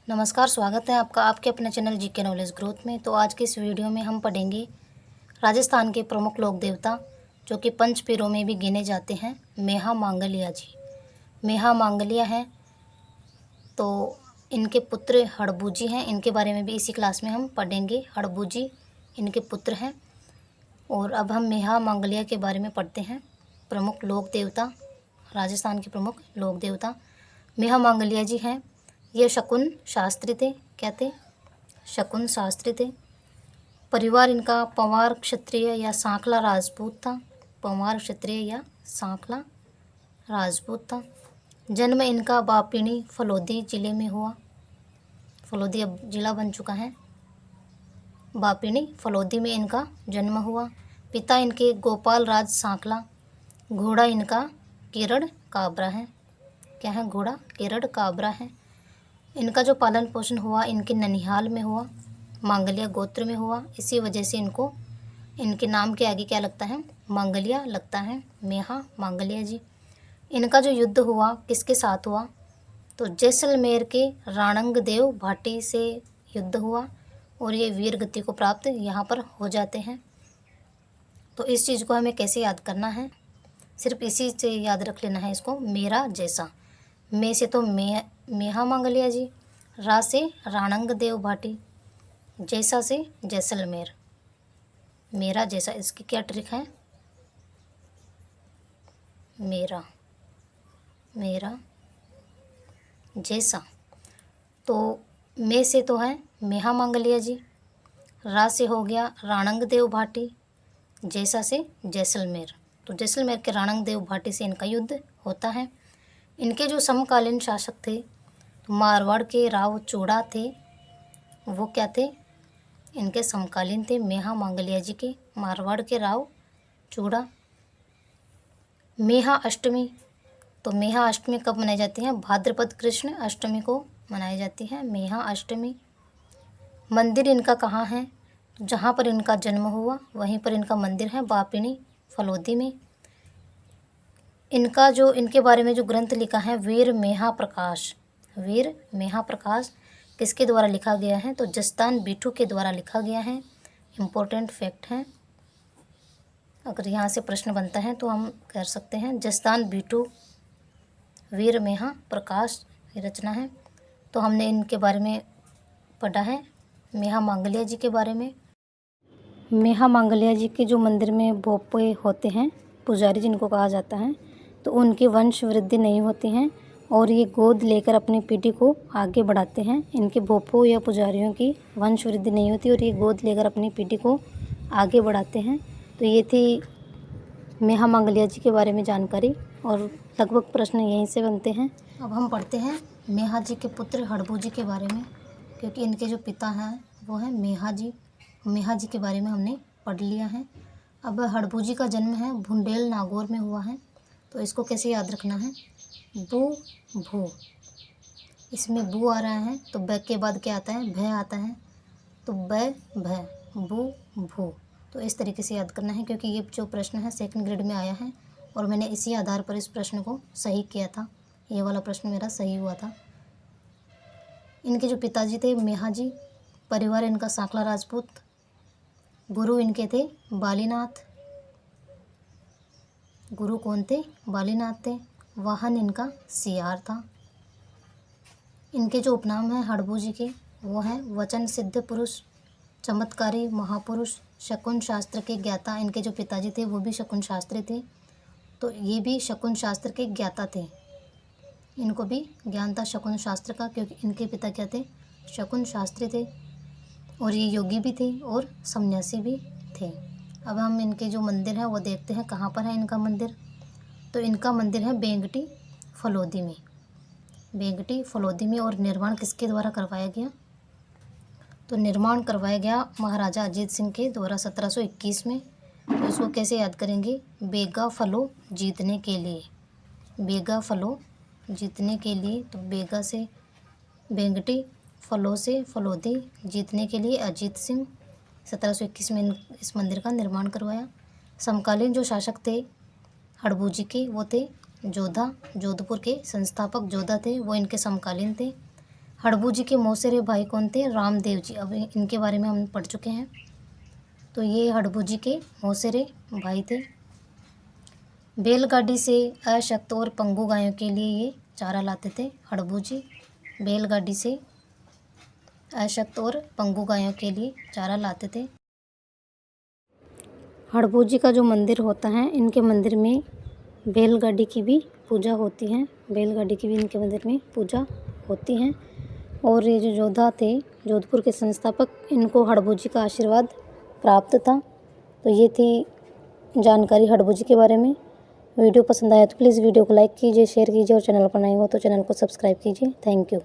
नमस्कार, स्वागत है आपका आपके अपने चैनल जीके नॉलेज ग्रोथ में। तो आज के इस वीडियो में हम पढ़ेंगे राजस्थान के प्रमुख लोक देवता जो कि पंच पीरों में भी गिने जाते हैं, मेहा मांगलिया जी। मेहा मांगलिया हैं तो इनके पुत्र हड़बू जी हैं। इनके बारे में भी इसी क्लास में हम पढ़ेंगे। हड़बू जी इनके पुत्र हैं। और अब हम मेहा मांगलिया के बारे में पढ़ते हैं। प्रमुख लोक देवता, राजस्थान के प्रमुख लोक देवता मेहा मांगलिया जी हैं। ये शकुन शास्त्री थे। क्या थे? शकुन शास्त्री थे। परिवार इनका पंवार क्षत्रिय या सांखला राजपूत था। पंवार क्षत्रिय या सांखला राजपूत था। जन्म इनका बापिणी फलोदी जिले में हुआ। फलोदी अब जिला बन चुका है। बापिणी फलोदी में इनका जन्म हुआ। पिता इनके गोपाल राज सांखला। घोड़ा इनका किरण काबरा है। क्या है? घोड़ा किरण काबरा है। इनका जो पालन पोषण हुआ इनके ननिहाल में हुआ, मांगलिया गोत्र में हुआ। इसी वजह से इनको इनके नाम के आगे क्या लगता है? मांगलिया लगता है। मेहा मांगलिया जी। इनका जो युद्ध हुआ किसके साथ हुआ? तो जैसलमेर के राणंगदेव भाटी से युद्ध हुआ और ये वीर गति को प्राप्त यहाँ पर हो जाते हैं। तो इस चीज़ को हमें कैसे याद करना है? सिर्फ इसी से याद रख लेना है इसको, मेरा जैसा। मे से तो मेहा मांगलिया जी, रा से राणंगदेव भाटी, जैसा से जैसलमेर। मेरा जैसा, इसकी क्या ट्रिक है? मेरा मेरा जैसा। तो मे से तो है मेहा मांगलिया जी, रा से हो गया राणंगदेव भाटी, जैसा से जैसलमेर। तो जैसलमेर के राणंगदेव भाटी से इनका युद्ध होता है। इनके जो समकालीन शासक थे तो मारवाड़ के राव चूड़ा थे। वो क्या थे? इनके समकालीन थे मेहा मांगलिया जी के, मारवाड़ के राव चूड़ा। मेहा अष्टमी, तो मेहा अष्टमी कब मनाई जाती है? भाद्रपद कृष्ण अष्टमी को मनाई जाती है मेहा अष्टमी। मंदिर इनका कहाँ है? जहाँ पर इनका जन्म हुआ वहीं पर इनका मंदिर है, बापिणी फलोदी में। इनका जो इनके बारे में जो ग्रंथ लिखा है वीर मेहा प्रकाश, वीर मेहा प्रकाश किसके द्वारा लिखा गया है? तो जस्तान बीटू के द्वारा लिखा गया है। इम्पोर्टेंट फैक्ट है, अगर यहाँ से प्रश्न बनता है तो हम कर सकते हैं जस्तान बीटू वीर मेहा प्रकाश की रचना है। तो हमने इनके बारे में पढ़ा है, मेहा मांगलिया जी के बारे में। मेहा मांगलिया जी के जो मंदिर में भोपे होते हैं, पुजारी जिनको कहा जाता है, तो उनकी वंश वृद्धि नहीं होती हैं और ये गोद लेकर अपनी पीढ़ी को आगे बढ़ाते हैं। इनके भोपों या पुजारियों की वंश वृद्धि नहीं होती और ये गोद लेकर अपनी पीढ़ी को आगे बढ़ाते हैं। तो ये थी मेहा मांगलिया जी के बारे में जानकारी और लगभग प्रश्न यहीं से बनते हैं। अब हम पढ़ते हैं मेहा जी के पुत्र हड़बू जी के बारे में, क्योंकि इनके जो पिता हैं वो हैं मेहा जी। मेहा जी के बारे में हमने पढ़ लिया है। अब हड़बू जी का जन्म है भुंडेल नागौर में हुआ है। तो इसको कैसे याद रखना है? बू भू, इसमें बू आ रहा है तो ब के बाद क्या आता है? भय आता है। तो ब भ बू भू। तो इस तरीके से याद करना है, क्योंकि ये जो प्रश्न है सेकंड ग्रेड में आया है और मैंने इसी आधार पर इस प्रश्न को सही किया था। ये वाला प्रश्न मेरा सही हुआ था। इनके जो पिताजी थे मेहा जी, परिवार इनका सांखला राजपूत, गुरु इनके थे बालीनाथ। गुरु कौन थे? बालीनाथ थे। वाहन इनका सियार था। इनके जो उपनाम हैं हड़बू जी के वो हैं वचन सिद्ध पुरुष, चमत्कारी महापुरुष, शकुन शास्त्र के ज्ञाता। इनके जो पिताजी थे वो भी शकुन शास्त्री थे, तो ये भी शकुन शास्त्र के ज्ञाता थे। इनको भी ज्ञान था शकुन शास्त्र का, क्योंकि इनके पिता क्या थे? शकुन शास्त्री थे और ये योगी भी थे और सन्यासी भी थे। अब हम इनके जो मंदिर हैं वो देखते हैं कहाँ पर है इनका मंदिर। तो इनका मंदिर है बेंगटी फलोदी में, बेंगटी फलोदी में। और निर्माण किसके द्वारा करवाया गया? तो निर्माण करवाया गया महाराजा अजीत सिंह के द्वारा 1721 में। तो इसको कैसे याद करेंगे? बेगा फलो जीतने के लिए, बेगा फलो जीतने के लिए। तो बेगा से बेंगटी, फलो से फलोदी, जीतने के लिए अजीत सिंह 1721 में इस मंदिर का निर्माण करवाया। समकालीन जो शासक थे हड़बू जी के वो थे जोधा, जोधपुर के संस्थापक जोधा थे, वो इनके समकालीन थे। हड़बू जी के मौसेरे भाई कौन थे? रामदेव जी। अब इनके बारे में हम पढ़ चुके हैं। तो ये हड़बू जी के मौसेरे भाई थे। बैलगाड़ी से अशक्त और पंगु गायों के लिए ये चारा लाते थे हड़बू जी। बैलगाड़ी से अशक्त और पंगु गायों के लिए चारा लाते थे। हड़बू जी का जो मंदिर होता है, इनके मंदिर में बैलगाड़ी की भी पूजा होती है। बैलगाड़ी की भी इनके मंदिर में पूजा होती है। और ये जो योद्धा थे, जोधपुर के संस्थापक, इनको हड़बू जी का आशीर्वाद प्राप्त था। तो ये थी जानकारी हड़बू जी के बारे में। वीडियो पसंद आया तो प्लीज़ वीडियो को लाइक कीजिए, शेयर कीजिए और चैनल पर नए हो तो चैनल को सब्सक्राइब कीजिए। Thank you.